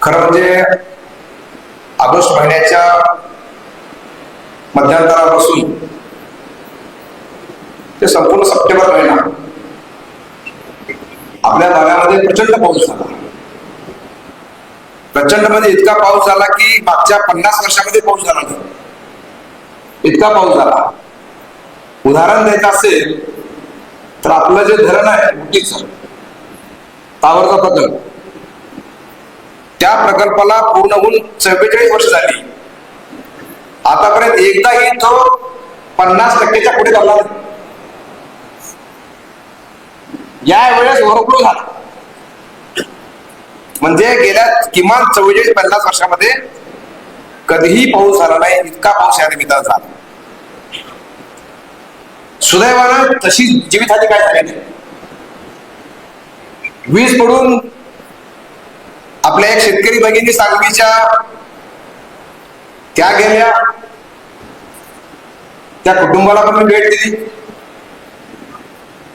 खरं म्हणजे ऑगस्ट महिन्याच्या मध्यांतरापासून ते संपूर्ण सप्टेंबर महिना आपल्या भागामध्ये प्रचंड पाऊस झाला. प्रचंड म्हणजे इतका पाऊस झाला की मागच्या 50 वर्षामध्ये पाऊस झाला नाही, इतका पाऊस झाला. उदाहरण द्यायचं असेल तर आपलं जे धरण आहे उटीचं तावरचा प्रकल्प, त्या प्रकल्पाला पूर्ण होऊन 44 वर्ष झाली. आतापर्यंत एकदाही तो 50% पुढे झाला नाही. यावेळेस ओव्हरफ्लो झाला. म्हणजे गेल्या किमान 44-50 वर्षामध्ये कधीही पाऊस झाला नाही, इतका पाऊस या निमित्तानं झाला. सुदैवानं तशी जीवितहानी काय झाली नाही. वीज पडून आपल्या एक शेतकरी भगिनी सांगलीच्या त्या गेल्या, त्या कुटुंबाला पण मी भेट दिली.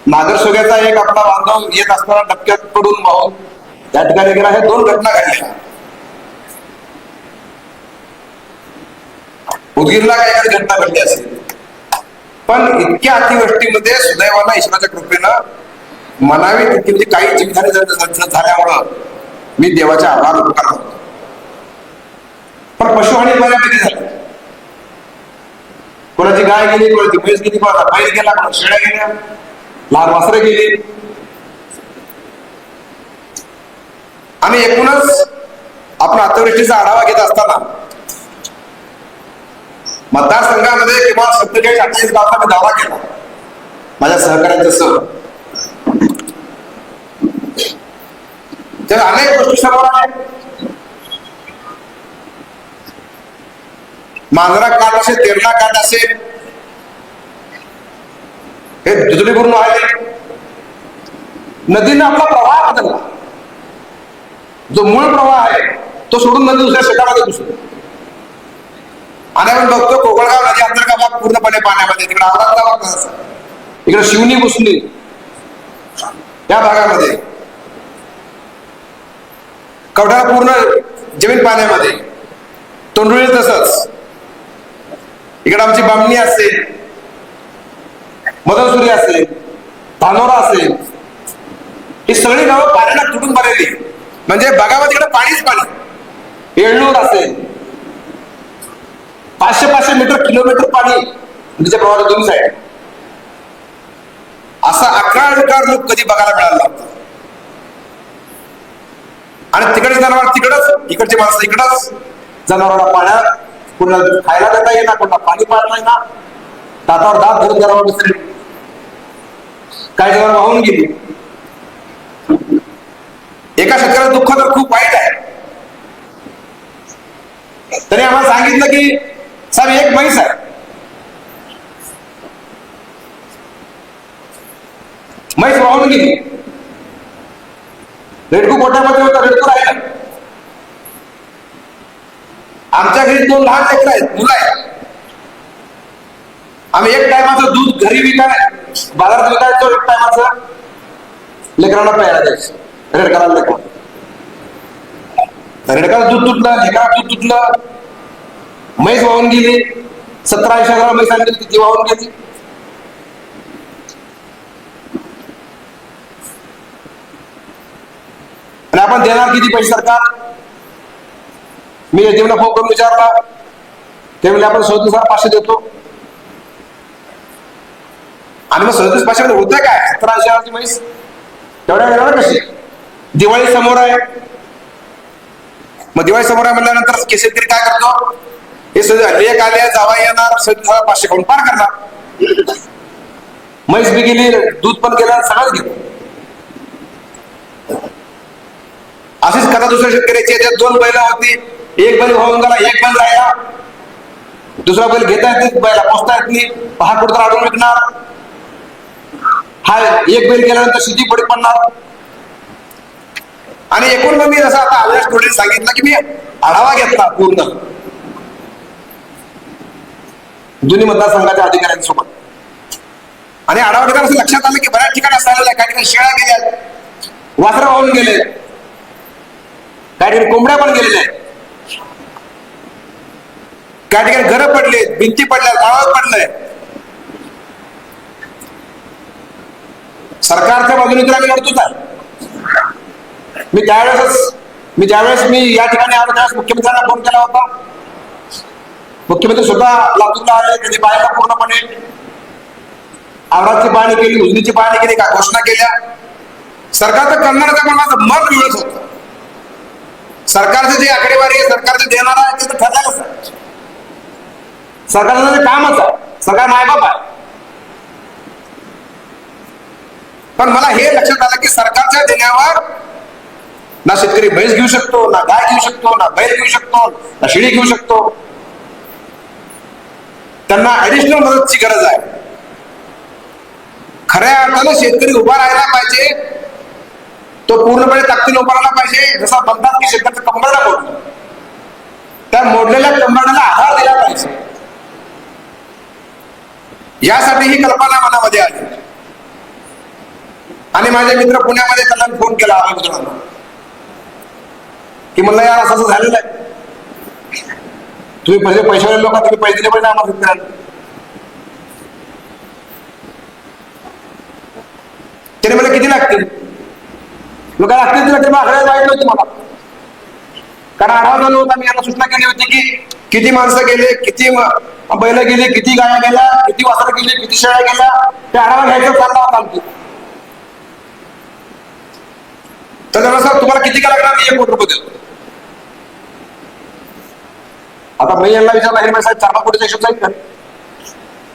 नागरसोग्याचा एक आपला बांधव येत असताना डबक्यात पडून वाहून त्या ठिकाणी गेला. हे 2 घटना घडल्या. उदगीरला काही घटना घडली असेल, पण इतक्या अतिवृष्टीमध्ये सुदैवानं ईश्वराच्या कृपेनं म्हणावी तितकी म्हणजे काही जीवितहानी झाल्यामुळं मी देवाचे आभार व्यक्त करतो. पण पशुहानी बऱ्यापैकी झाली. कोणाची गाय गेली, कोणाची म्हैस गेली, कोणाचा बैल गेला, कोणा शेळ्या गेल्या, लहान वासरं गेली. आणि एकूणच आपण अतिवृष्टीचा आढावा घेत असताना मतदारसंघामध्ये किमान 47-48 गावांचा मी दौरा केला माझ्या सहकार्यांच्या सह. तर अनेक गोष्टी समोर आहेत. मांजरा काठ असेल, तेरणा काठ असेल, हे दुधडीपूर्ण आहे. नदीने आपला प्रवाह बदलला. जो मूळ प्रवाह आहे तो सोडून नदी दुसऱ्या शेतामध्ये घुसली. आणि आपण बघतो कोकणगाव नदी अंतर्गत भाग पूर्णपणे पाण्यामध्ये, तिकडे औरंगाबाद, इकडे शिवनी घुसली, या भागामध्ये कवठा पूर्ण जमीन पाण्यामध्ये, तोंडुळी तसंच. इकडे आमची बामणी असेल, मदनसुरी असेल, धानोरा असेल, ही सगळी गावं पाण्याला तुटून भरलेली. म्हणजे बघावं तिकडे पाणीच पाणी. येळूर असेल, 500 मीटर किलोमीटर पाणी नदीच्या प्रवाहाच्या दोन्ही साईड. असा अकाळ लोक कधी बघायला मिळाला नव्हता. आणि तिकडे जनावर तिकडच, इकडचे माणसं इकडच. जनावरांना पाण्यात कोणाला खायला देता येईना, कोणाला पाणी पाहत नाही ना, दातावर दात धरून जनावर बसले. काही जनावर वाहून गेली. एका शेतकऱ्याचं दुःख तर खूप वाईट आहे. त्याने आम्हाला सांगितलं की साहेब एक म्हैस आहे, म्हैस वाहून गेली. रेडकू गोठ्यामध्ये होता, रेडकू राहिला. आमच्या घरी 2 लहान लेकरं आहेत, मुलं आहेत. आम्ही एक टायमाचं दूध घरी विकाय, बाजारात विकायचो. एक टायमाचं लेकरांना प्यायला द्यायचं. रेडकाला लेकरा, रेडकाला दूध तुटलं, लेकराला दूध तुटलं. म्हैस वाहून गेली. 17-80 हजार म्हैस आणली, ती वाहून गेली. आणि आपण देणार किती पैसे सरकार? मी एटीएमला फोन करून विचारला, ते म्हणजे आपण 37,500 देतो. आणि मग 37,500 मध्ये होतं काय? 17-80 हजारची म्हैस तेवढ्या वेळेला कशी? दिवाळी समोर आहे. मग दिवाळी समोर आहे म्हणल्यानंतर शेतकरी काय करतो? हे लेख आले, जावा येणार, 37,500 खाऊन पार करणार. म्हैस बी गेली, दूध पण गेलं, सगळंच गेलं. अशीच कथा दुसऱ्या शेतकऱ्याची. त्यात 2 बैल होती, एक बैल वाहून गेला, एक बैल राहिला. दुसरा बैल घेता येत नाही, बैला पोचता येत नाही, हा कुठं अडून विकणार. हा एक बैल गेल्यानंतर शेती पडत पडणार. आणि एकूण मग मी जसं आता अविनाश थोडे सांगितलं की मी आढावा घेतला पूर्ण दोन्ही मतदारसंघाच्या अधिकाऱ्यांसोबत. आणि आढावा घेताना असं लक्षात आलं की बऱ्याच ठिकाणी असं आलेलं आहे, काही ठिकाणी शेळ्या गेल्या, वासरं वाहून गेले. काही ठिकाणी कोंबड्या पण गेलेल्या आहेत, काही ठिकाणी घरं पडलेत, भिंती पडल्या, गावात पडलंय. सरकारच्या बाजूने तर आम्ही लढतोच आहे. मी ज्यावेळेस या ठिकाणी आलो त्यावेळेस मुख्यमंत्र्यांना फोन केला होता. मुख्यमंत्री स्वतः लातूरला आले, त्यांनी पाहिला पूर्णपणे, आवराची पाहणी केली, उजनीची पाहणी केली, का घोषणा केल्या. सरकारचं करणाऱ्याचं पण माझं मन मिळत होतं. सरकारचे जे आकडेवारी आहे, सरकारचे देणारा आहे, ते तर ठरलेलंच आहे. सरकारचं जे कामच आहे, सरकार मायबाप आहे. पण मला हे लक्षात आलं की सरकारच्या देण्यावर ना शेतकरी म्हैस घेऊ शकतो, ना गाय घेऊ शकतो, ना बैल घेऊ शकतो, ना शेळी घेऊ शकतो. त्यांना ऍडिशनल मदतची गरज आहे. खऱ्या अर्थानं शेतकरी उभा राहायला पाहिजे, तो पूर्णपणे ताकदीने उभा राहायला पाहिजे. जसा म्हणतात की शेतकऱ्याचं कंबरडा मोडलं, त्या मोडलेल्या कंबरड्याला आधार दिला पाहिजे. यासाठी ही कल्पना मनामध्ये आली. आणि माझे मित्र पुण्यामध्ये त्यांना फोन केला मित्रांना की म्हणलं यार असं असं झालेलं आहे, तुम्ही पैशावाले लोक, तुम्ही पैसे दिले पाहिजे आम्हाला शेतकऱ्यांना. त्याने मला किती लागतील, लोक लागतील तर आकड्यात वाईट नव्हती मला, कारण आढावा झाला होता. मी यांना सूचना केली होती की किती माणसं गेले, किती बैल गेले, किती गाया गेल्या, किती वासरं गेली, किती शेळ्या गेल्या, ते आढावा घ्यायचा चालला होता आमची. तर त्यांना सर तुम्हाला किती का लागणार, मी 1 कोटी रुपये देतो. आता मी यांना विचारला, हे साहेब 4 कोटीचा हिशोब जाईल का?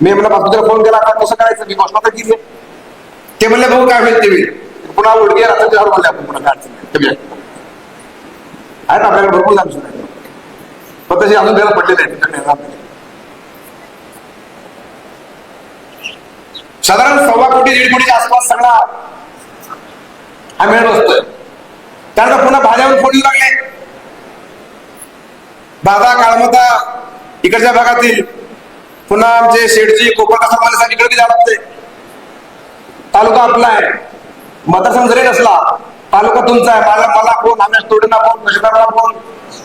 मी म्हणलं पासून फोन केला, आता कसं करायचं, मी घोषणा तर केली. ते म्हणले भाऊ काय होईल ते होईल, पुन्हा उडगे राहतात म्हणले आपण पुन्हा काय अडचण नाही, आहेत आपल्याकडे भरपूर जाऊ शकतो. पण तसे अजून त्याला पडलेले आहेत. साधारण 1.25 कोटी 1.5 कोटीच्या आसपास सगळा हा मिळत असतोय. त्यानंतर पुन्हा भाज्यावर फोन येऊ लागले. बाधा काळमता इकडच्या भागातील, पुन्हा आमचे शेठजी कोकण समाजासाठी इकडे जावं लागते. तालुका आपला आहे, मतदारसंघ जरी नसला तालुका तुमचा आहे. मला फोन, आम्ही स्टुडंटला फोन, तहसीलदाराला फोन,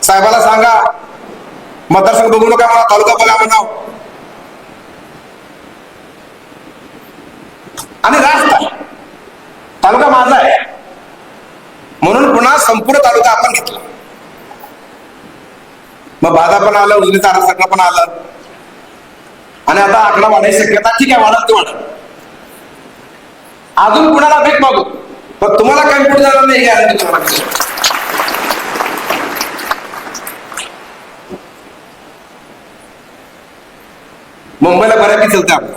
साहेबाला सांगा मतदारसंघ बघू नका, मला तालुका बोला म्हणाव. आणि रास्त आहे, तालुका माझा आहे म्हणून पुन्हा संपूर्ण तालुका आपण घेतला. मग बाधा पण आलं, उजनीचा आरक्षण पण आलं, आणि आता आकडा वाढायची शक्यता, ठीक आहे वाढत ते वाढत. अजून कुणाला भेट मागू, पण तुम्हाला काही पुढे जाणार नाही गॅरंटी तुम्हाला. मुंबईला बऱ्यापैकी चलते आपलं,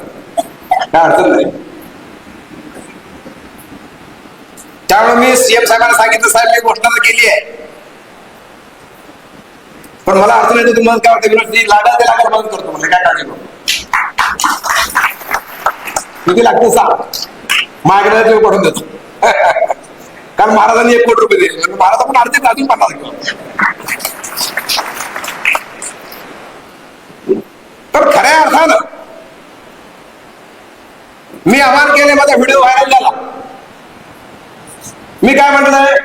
काय अडचण नाही. त्यामुळे मी सीएम साहेबांना सांगितलं, साहेब मी घोषणा तर केली आहे, पण मला अडचण येते, तुम्हाला काय वाटतं लागा ते लागायला मदत करतो, म्हणजे काय काळजी करू, किती लागते सांग, माझ्याकडे पडून देतो. कारण महाराजांनी 1 कोटी रुपये दिले, महाराज पण अर्धे अजून 50 किलो. तर खऱ्या अर्थानं मी आवाहन केले, माझा व्हिडिओ व्हायरल झाला. मी काय म्हटलंय,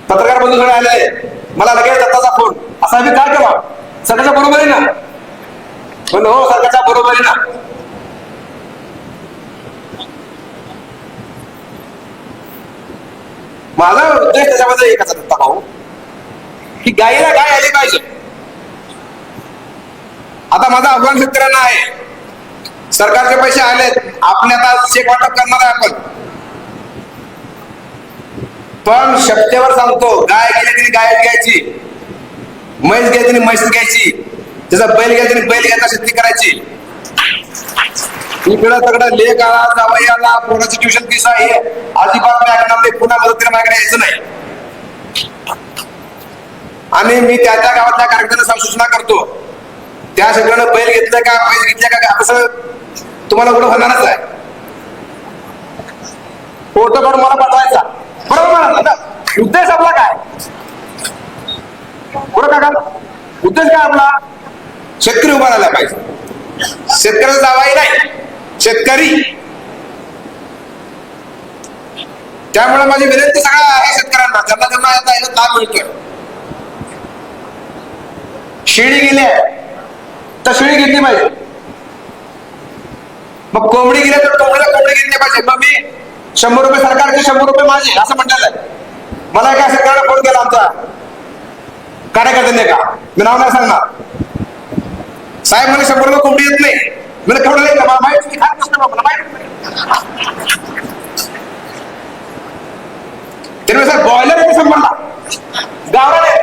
पत्रकार बंधू सगळे आले, मला लगेच दत्ताचा फोन, असा मी काय केला, सरकारच्या बरोबर आहे ना, म्हणलं हो सरकारच्या बरोबर आहे ना. माझा उद्देश त्याच्यामध्ये एकच दत्ता भाऊ, की गायीला गाय आली पाहिजे. आता माझं आव्हान शेतकऱ्यांना आहे, सरकारचे पैसे आलेत, आपले आता चेक वाटप करणार आहे आपण, पण शपथेवर सांगतो, गाय गेली तरी गाय घ्यायची, म्हैस गेली तरी म्हैस घ्यायची, त्याचा बैल गेला तरी बैल घ्यायचा, शेती करायची. इकडं सगळं लेख आला, जावई आला, पोराची ट्युशन फीस आहे, अजिबात मी ऐकणार नाही, पुन्हा मदतीला माझ्याकडे यायचं नाही. आणि मी त्या गावातल्या कार्यक्रमाला सूचना करतो, त्या सगळ्यांना बैल घेतलं का, म्हैस घेतल्या का, असं तुम्हाला कुठं होणारच आहे. फोटो काढून मला पाठवायचा, बरोबर म्हणाला ना. उद्देश आपला काय, पुढं का उद्देश काय आपला, शेतकरी उभा राहिला पाहिजे. शेतकऱ्याचा जावाई नाही, शेतकरी. त्यामुळे माझी विनंती सगळ्या आहे शेतकऱ्यांना, ज्यांना ज्यांना याचा लाभ मिळतोय. शेळी गेली आहे तर शेळी घेतली पाहिजे, मग कोंबडी गेली तर कोंबडी घेतली पाहिजे. मग मी 100 रुपये सरकारचे, 100 रुपये माझे असं म्हटलेलं आहे. मला एका शेतकऱ्याला फोन केला आमचा कार्यकर्त्यांनी, का मी नाव नाही सांगणार, साहेब मला 100 रुपये कोंबडी येत नाही. मला केवढं नाही का माहिती, खात नसतं मला माहिती. साहेब बॉयलर आहे 100ला, गावरा नाही,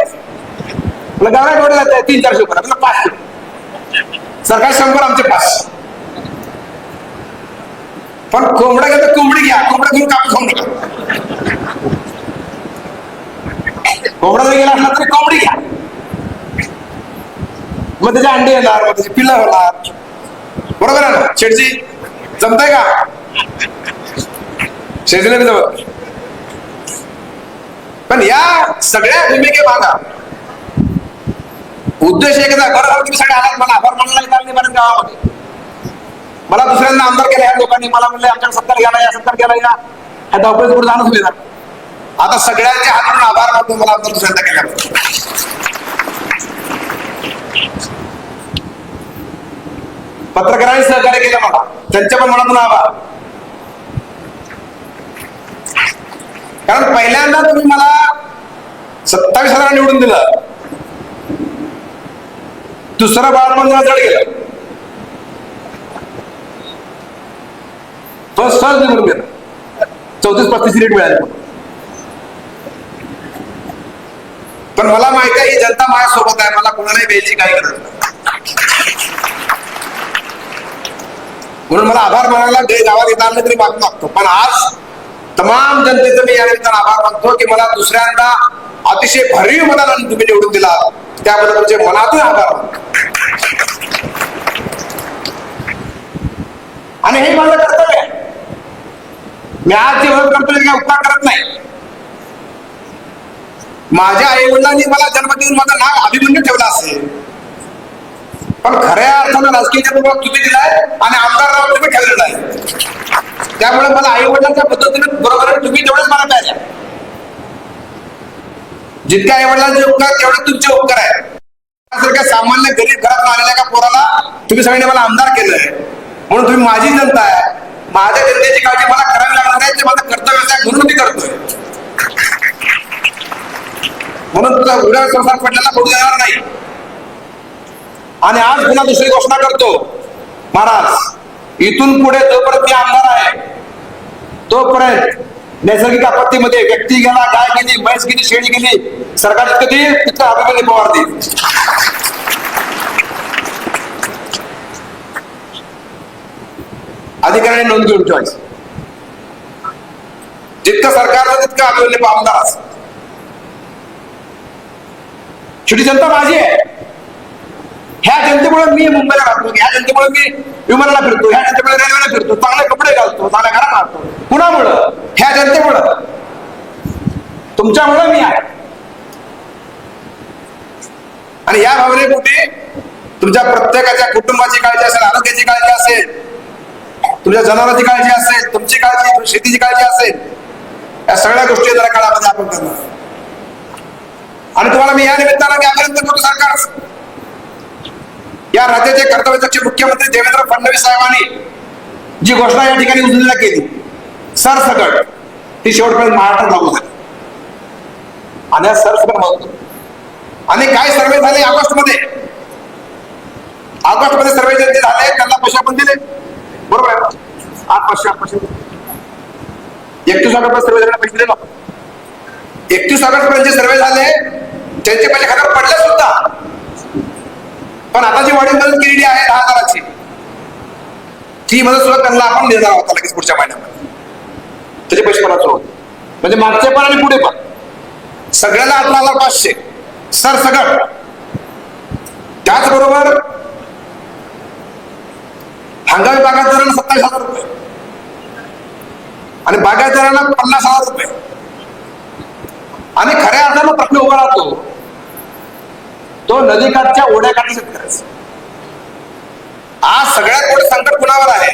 गावरा केवढे जाते 300-400 रुपये, 500 सरकार 100 आमचे 5. पण कोंबडा घ्या तर कोंबडी घ्या, कोंबडा घेऊन कापूस खाऊ नका. कोंबडा जरी गेला असला तरी कोंबडी घ्या, मग त्याचे अंडे येणार, मग त्याची पिल्लं होणार. बरोबर आहे ना शेठजी? जमतंय का? शेठजीला बी जमत. पण या सगळ्या भूमिके मागा उद्देश एकदा, बरोबर तुम्ही सगळे आलात, मला आभार मानायला येणार नाही गावामध्ये. मला दुसऱ्यांना आमदार केला ह्या लोकांनी, मला म्हणले आमच्याकडे सत्कार गेला या, सत्कार गेला या, ह्या धावपळीत कुठे जाणच होईल. आता सगळ्यांचे हातून आभार मानतो मला आमदार दुसऱ्यांदा केल्याबद्दल. पत्रकारांनी सहकार्य केलं मला, त्यांच्या पण मनातून आभार. कारण पहिल्यांदा तुम्ही मला 27,000 निवडून दिलं, दुसरं बाळ पण जड गेलं, फर्स्ट निवडून गेलं, 34-35 सीट मिळाली. पण मला माहिती आहे ही जनता माझ्यासोबत आहे, मला कोणालाही द्यायची काही गरज नाही. म्हणून मला आभार मानायला गावात येत आलं तरी मागतो. पण आज तमाम जनतेचं मी या निमित्तानं आभार मानतो की मला दुसऱ्यांदा अतिशय भरीव मताने तुम्ही निवडून दिला, त्याबद्दल तुमचे मनातून आभार मानतो. आणि हे माझं कर्तव्य आहे. मी आज जे विरोध करतोय काय उपकार करत नाही. माझ्या आई वडिलांनी मला जन्म देऊन माझं नाव अभिमन्यू ठेवलं असेल, पण खऱ्या अर्थानं राजकीय जन्म तुम्ही दिलाय आणि आमदार नाव तुम्ही ठेवलेलं आहे. त्यामुळे मला आई वडिलांच्या पद्धतीने बरोबर तुम्ही तेवढेच मला पाहिजे. जितके आई वडिलांचे उपकार तेवढे तुमचे उपकार आहे. सामान्य गरीब घरात आलेल्या एका पोराला तुम्ही सगळ्यांनी मला आमदार केलंय, म्हणून तुम्ही माझी जनता आहे. माझ्या जनतेची काळजी मला करावी लागणार आहे, ते माझं कर्तव्य आहे, म्हणून मी करतोय. म्हणून तुझा उड्या संसार पडलेला पडू देणार नाही. आणि आज पुन्हा दुसरी घोषणा करतो, महाराज इथून पुढे जोपर्यंत मी आमदार आहे तोपर्यंत नैसर्गिक आपत्तीमध्ये व्यक्ती गेला, गाय गेली, म्हैस गेली, शेळी गेली, सरकार जितकं देईल तितकं अभिमन्यू पवार देईल. अधिकाऱ्यांनी नोंद घेऊन ठेवायची. जितकं सरकारचं तितकं अभिमन्यू आमदार. शेवटी जनता माझी आहे. ह्या जनतेमुळे मी मुंबईला राहतो, ह्या जनतेमुळे मी विमानाला फिरतो, ह्या जनतेमुळे रेल्वेला फिरतो, चांगले कपडे घालतो, चांगल्या घरात राहतो. कुणामुळं? ह्या जनतेमुळं, तुमच्यामुळे मी आहे. आणि या भावनेपोटी तुमच्या प्रत्येकाच्या कुटुंबाची काळजी असेल, आरोग्याची काळजी असेल, तुमच्या जनावरांची काळजी असेल, तुमची काळजी, शेतीची काळजी असेल, या सगळ्या गोष्टी जरा काळामध्ये आपण करणार. आणि तुम्हाला मी या निमित्तानं मी अभिनंदन करतो सरकार. या राज्याचे कर्तव्यदक्ष मुख्यमंत्री देवेंद्र फडणवीस साहेबांनी जी घोषणा या ठिकाणी उजवीला केली सरसकट, ती शेवटपर्यंत महाराष्ट्रात लागू झाली. आणि या सरसकट म्हणतो. आणि काय सर्वे झाले ऑगस्टमध्ये सर्वे जे झाले त्यांना पैसे आपण दिले, बरोबर आहे. 8,500 31 ऑगस्ट सर्वे झाले, पैसे दिले. 31 ऑगस्ट पर्यंत जे सर्वे झाले त्यांचे पैसे खात्यावर पडले सुद्धा. पण आता जी वाढीव मदत केलेली आहे 10,000ची, ती मदत सुद्धा त्यांना आपण देणार आहोत लगेच पुढच्या महिन्यामध्ये. त्याचे पैसे पडा सुरू, म्हणजे मागचे पण आणि पुढे पण सगळ्याला 18,500 सरसकट. त्याचबरोबर हंगामी बागायतदारांना 27,000 रुपये आणि बागायतदारांना 50,000 रुपये. आणि खऱ्या अर्थानं प्रश्न उभा राहतो तो नदीकाठच्या ओढ्याकाठी शेतकऱ्याचा. आज सगळ्यात मोठं संकट कुणावर आहे?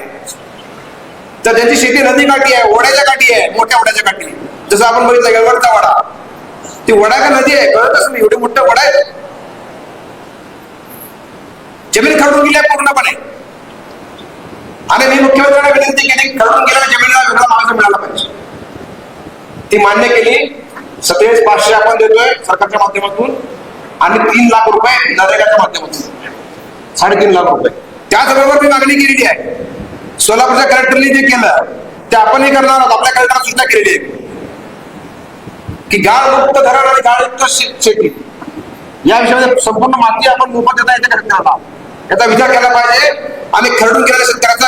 तर ज्यांची शेती नदीकाठी आहे, ओढ्याच्या काठी आहे, मोठ्या ओढ्याच्या काठी, जसं आपण बघितलं येळवडचा वडा, ती वडा का नदी आहे कळत असं एवढे मोठं वडा आहे, जमीन खरडून गेली आहे पूर्णपणे. आणि मी मुख्यमंत्र्यांना विनंती केली, खरडून गेलेल्या जमिनीला वेगळा मार्ग मिळाला पाहिजे. ती मान्य केली. 27,500 आपण देतोय सरकारच्या माध्यमातून आणि 3 लाख रुपये नरेगाच्या माध्यमातून, 3.5 लाख रुपये. त्याचबरोबर मी मागणी केलेली आहे, सोलापूरच्या कलेक्टरनी जे केलं ते आपणही करणार आहोत. आपल्या कलेक्टरला सूचना केलेली आहे की गाळमुक्त धरण आणि गाळयुक्त शेती या विषयामध्ये संपूर्ण माती आपण मोफत देता येते कलेक्टरला, याचा विचार केला पाहिजे आणि खरडून गेलेल्या शेतकऱ्याचा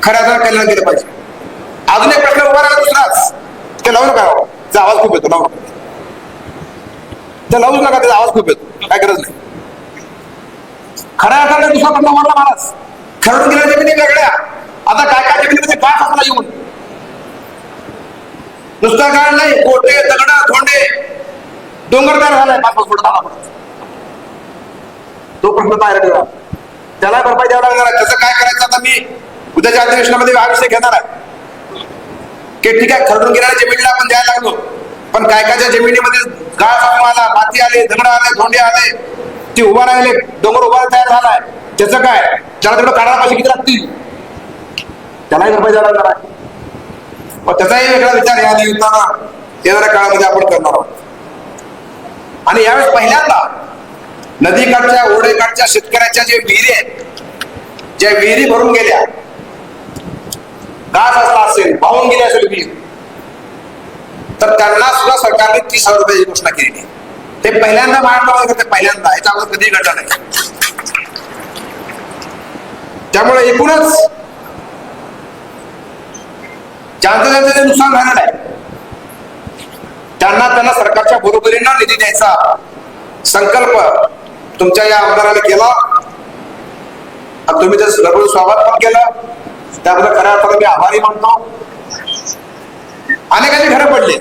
खऱ्या अर्थाने कल्याण केलं पाहिजे. अजून एक प्रश्न उभा राहिला दुसराच, ते लावून काय त्याचा आवाज खूप येतो, लावून ते लावूच नका, त्याचा आवाज खूप येतो, काय गरज नाही. खऱ्या अर्थाने दुसरा प्रश्न मारला महाराज, खरडून गेलेल्या जमिनी वेगळ्या, आता काय काय जमिनीमध्ये गाठ असला येऊन नुसता गाळ नाही, गोटे दगड धोंडे डोंगर तयार झालाय 5-5 फूट झाला. तो प्रश्न तयार ठेवा, त्याला भरपाई द्यावं लागणार आहे. त्याचं काय करायचं आता मी उद्याच्या अधिवेशनामध्ये हा विषय घेणार आहे की ठीक आहे खरडून गेलेल्या जमिनीला आपण द्यायला लागलो, पण काय कायच्या जमिनीमध्ये गाळ साचून आला, माती आले, दगड आले, धोंडे आले, ते उभा राहिले, डोंगर उभा तयार झालाय, त्याचं काय, त्याला तेवढं काढायला पैसे किती लागतील, त्यालाही भरपाई द्यायला लागणार आहे. पण त्याचाही वेगळा विचार या निमित्तानं येणाऱ्या काळामध्ये आपण करणार आहोत. आणि यावेळेस पहिल्यांदा नदीकाठच्या ओढेकाठच्या शेतकऱ्याच्या जे विहिरी आहेत, ज्या विहिरी भरून गेल्या, गाज असला असेल, वाहून गेली असेल विहीर, तर त्यांना सुद्धा सरकारने 30,000 रुपयाची घोषणा केलेली आहे. ते पहिल्यांदा महाराष्ट्रामध्ये करते, पहिल्यांदा, याच्या अगोदर कधीही घडलं नाही. त्यामुळे एकूणच ज्यांचं जे नुकसान झालेलं आहे त्यांना सरकारच्या बरोबरीनं निधी द्यायचा संकल्प तुमच्या या आमदाराने केला. तुम्ही त्याचं दररोज स्वागत पण केलं, त्याबद्दल खऱ्या अर्थाने मी आभारी मानतो. अनेकांची घरं पडली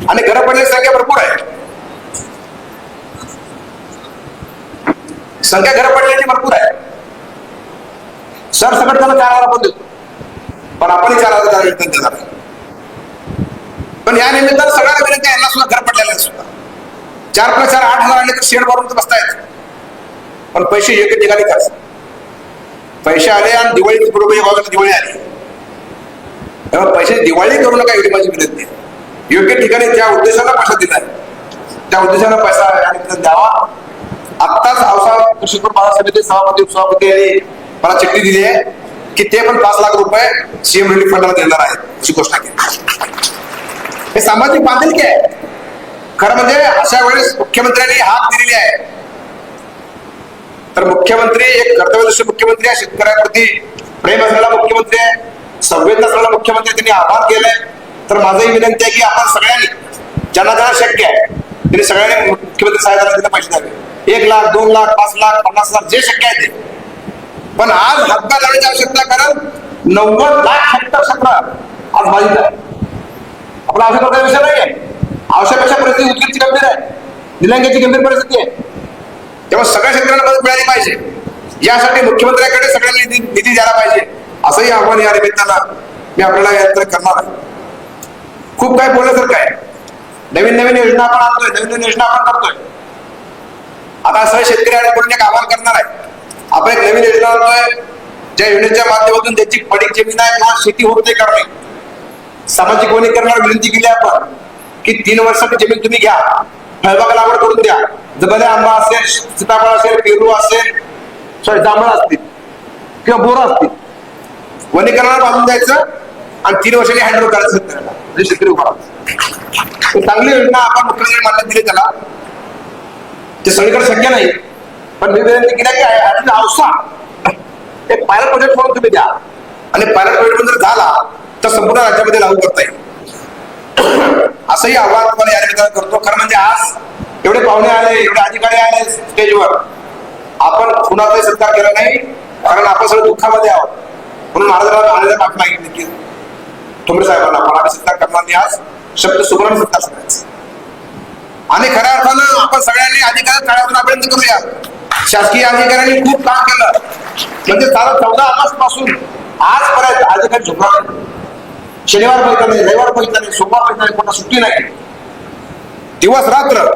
आणि घरं पडण्याची संख्या भरपूर आहे. संख्या घरं पडण्याची भरपूर आहे. सरसकट त्याला 4,000 आपण देतो, पण आपणही 4,000 वेतन देणार. पण या निमित्तानं सगळ्यांना विनंती आहे, यांना सुद्धा घर पडलेलं सुद्धा 4+4 8,000 आले तर शेड भरून तर बसतायत, पण पैसे योग्य ठिकाणी खर्च. पैसे आले आणि दिवाळी बरोबर दिवाळी आली, तेव्हा पैसे दिवाळी करू नका एवढी माझी विनंती आहे. योग्य ठिकाणी ज्या उद्देशाला पैसा दिलाय त्या उद्देशाला पैसा या निमित्तानं द्यावा. आत्ताच औसा कृषी उत्पन्न बाजार समिती सभापती उपसभापती यांनी मला चिठ्ठी दिली आहे की ते पण 5 लाख रुपये सीएम रिलीफ फंडाला देणार आहेत, अशी घोषणा केली. हे सामाजिक बांधिलकी आहे. खरं म्हणजे अशा वेळेस मुख्यमंत्र्यांनी हात दिलेली आहे, तर मुख्यमंत्री एक कर्तव्यदक्ष मुख्यमंत्री आहे, शेतकऱ्यांप्रती प्रेम असलेला मुख्यमंत्री आहे, संवेदना असलेला मुख्यमंत्री, त्यांनी आवाहन केलंय. तर माझही विनंती आहे की आपण सगळ्यांनी ज्यांना ज्यांना शक्य आहे त्यांनी सगळ्यांनी मुख्यमंत्री साहेबांना त्यांना पैसे द्यावे. 1 लाख 2 लाख 5 लाख 50,000 जे शक्य आहे ते. पण आज हातभार लावण्याची आवश्यकता, कारण 90 लाख हेक्टर क्षेत्र आज बाधित आहे. आपला आवश्यक प्रकार विषय नाही आहे, आवश्यकपेक्षा परिस्थिती उद्योगची गंभीर आहे, निलंग्याची गंभीर परिस्थिती आहे. तेव्हा सगळ्या शेतकऱ्यांना मदत मिळाली पाहिजे, यासाठी मुख्यमंत्र्यांकडे सगळ्यांनी निधी द्यायला पाहिजे, असंही आव्हान या निमित्तानं मी आपल्याला यात करणार आहे. खूप काय बोलण्यासारखं आहे. नवीन नवीन योजना आपण आणतोय, नवीन नवीन योजना आपण करतोय. आता सगळे शेतकऱ्यांकडून एक आवाहन करणार आहे. आपण एक नवीन योजना आणतोय, ज्या योजनेच्या माध्यमातून त्याची पडीक जमीन आहे किंवा शेती होत नाही करणे, सामाजिक वनीकरणाला विनंती केली आपण की 3 वर्षाची जमीन तुम्ही घ्या, फळबाग लागवड करून द्या. जबले आंबा असेल, सीताफळ असेल, पेरू असेल, जांभळ असतील किंवा बोर असतील, वनीकरणाला बांधून द्यायचं आणि 3 वर्षांनी हँडओव्हर करायचं शेतकऱ्याला, म्हणजे शेतकरी उभा राहतो. चांगली योजना आपण मुख्यमंत्री मान्यता दिली त्याला. ते सगळीकडे शक्य नाही, पण मी विनंती केली की औसा एक पायलट प्रोजेक्ट म्हणून तुम्ही द्या, आणि पायलट प्रोजेक्ट जर झाला तर संपूर्ण राज्यामध्ये लागू करता येईल, असंही आव्हान तुम्हाला या निमित्तानं करतो. खरं म्हणजे आज एवढे पाहुणे आले, एवढे अधिकारी आले स्टेजवर, आपण कुणाचाही सत्कार केला नाही, कारण आपण सगळे दुःखामध्ये आहोत. म्हणून महाराजांना आलेल्या माफी मागितली की ठोंबरे साहेबांना पण आम्ही सत्कार करणार नाही, आज शब्द सुमरण सत्कार करायचा. आणि खऱ्या अर्थानं आपण सगळ्यांनी अधिकारी काळातून अभिनंदन करूया. शासकीय अधिकाऱ्यांनी खूप काम केलं, म्हणजे 14 ऑगस्ट पासून आजपर्यंत अधिकारी झोपणार. शनिवार बघितलं नाही, रविवार बघितलं नाही, सोमवार बघितलं नाही, कोणता सुट्टी नाही, दिवस रात्र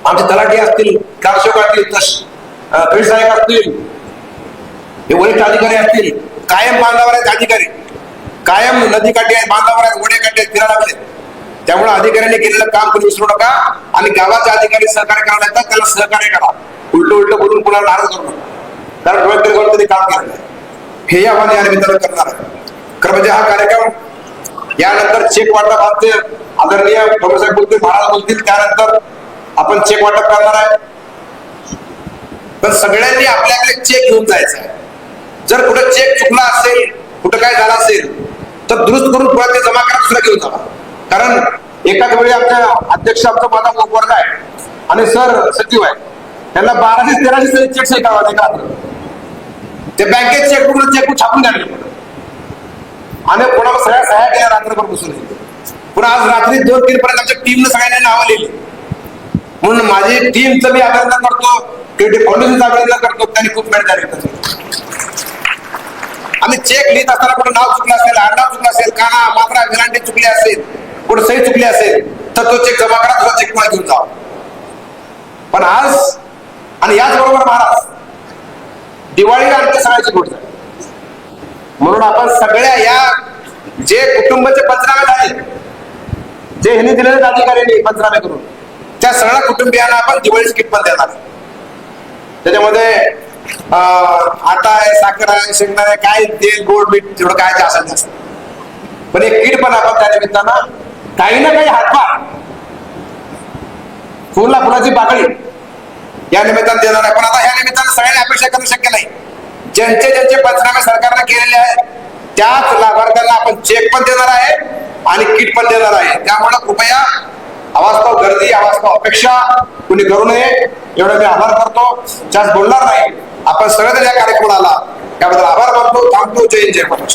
आमचे तलाठी असतील, ग्रामसेवक असतील, तहसील सहाय्यक असतील, हे वरिष्ठ अधिकारी असतील, कायम बांधावर आहेत अधिकारी, कायम नदीकाठी आहेत, बांधावर आहेत, ओढ्याकाठी आहेत, फिरायला लागले. त्यामुळे अधिकाऱ्यांनी केलेलं काम कोणी विसरू नका आणि गावाचे अधिकारी सहकार्य करायला येतात त्याला सहकार्य करा. उलट बोलून कुणाला नाराज करू नका, कारण डोळ्यात करून त्यांनी काम केलं नाही. हे आव्हान या निमित्तानं करणार आहे. खरं म्हणजे हा कार्यक्रम यानंतर चेक वाटप आमचे आदरणीय बाबासाहेब बोलतील, महाराज बोलतील, त्यानंतर आपण चेक वाटप करणार आहे. पण सगळ्यांनी आपले आपले चेक घेऊन जायचं आहे. जर कुठे चेक चुकला असेल, कुठं काय झालं असेल तर दुरुस्त करून पुन्हा ते जमा करा, दुसरा घेऊन जावा. कारण एकाच वेळी आमच्या अध्यक्ष आमचा माझा वर्ग आहे आणि सर सचिव आहे, त्यांना 1200-1300 चेक सही करावा एका ते बँकेत चेकबुक छापून द्यायला आणि कोणाला सगळ्या सह्या केल्या रात्रभर बसून. पुन्हा आज रात्री 2-3 पर्यंत आमच्या टीमनं सगळ्यांनी नावं लिहिली. म्हणून माझी टीमचं मी अभिनंदन करतो, फाउंडेशनचं अभिनंदन करतो, त्यांनी खूप मेहनत झाली. आम्ही चेक लिहित असताना कुठं नाव चुकलं असेल, आडनाव चुकलं असेल, काना मात्रा विरांटी चुकली असेल, कुठं सही चुकली असेल तर तो चेक जमा करा, तुझा चेक पुन्हा घेऊन जा. पण आज आणि याचबरोबर महाराज दिवाळीला आमच्या सगळ्याची गोष्ट आहे. म्हणून आपण सगळ्या या जे कुटुंबाचे पंचनामे झाले, जे ह्यांनी दिलेले अधिकाऱ्यांनी पंचनामे करून, त्या सगळ्या कुटुंबियांना आपण दिवाळीची किट पण देणार. त्याच्यामध्ये आटा आहे, साखर आहे, शेंगदाणे आहे, काय तेल गोड मीठ तेवढं काय ते असेल जास्त, पण एक किट पण आपण त्या निमित्तानं काही ना काही हातभार, फुलाची पाकळी या निमित्तानं देणार आहे. पण आता ह्या निमित्तानं सगळ्यांनी अपेक्षा करणं शक्य नाही. ज्यांचे ज्यांचे पंचनामे सरकारने केलेले आहेत त्याच लाभार्थ्यांना आपण चेक पण देणार आहे आणि किट पण देणार आहे. त्यामुळे कृपया अवास्तव गर्दी, अवास्तव अपेक्षा कुणी करू नये, एवढं मी आभार करतो. जास्त बोलणार नाही. आपण सगळेजण या कार्यक्रमाला त्याबद्दल आभार मानतो. थांबतो. जय हिंद, जय महाराष्ट्र.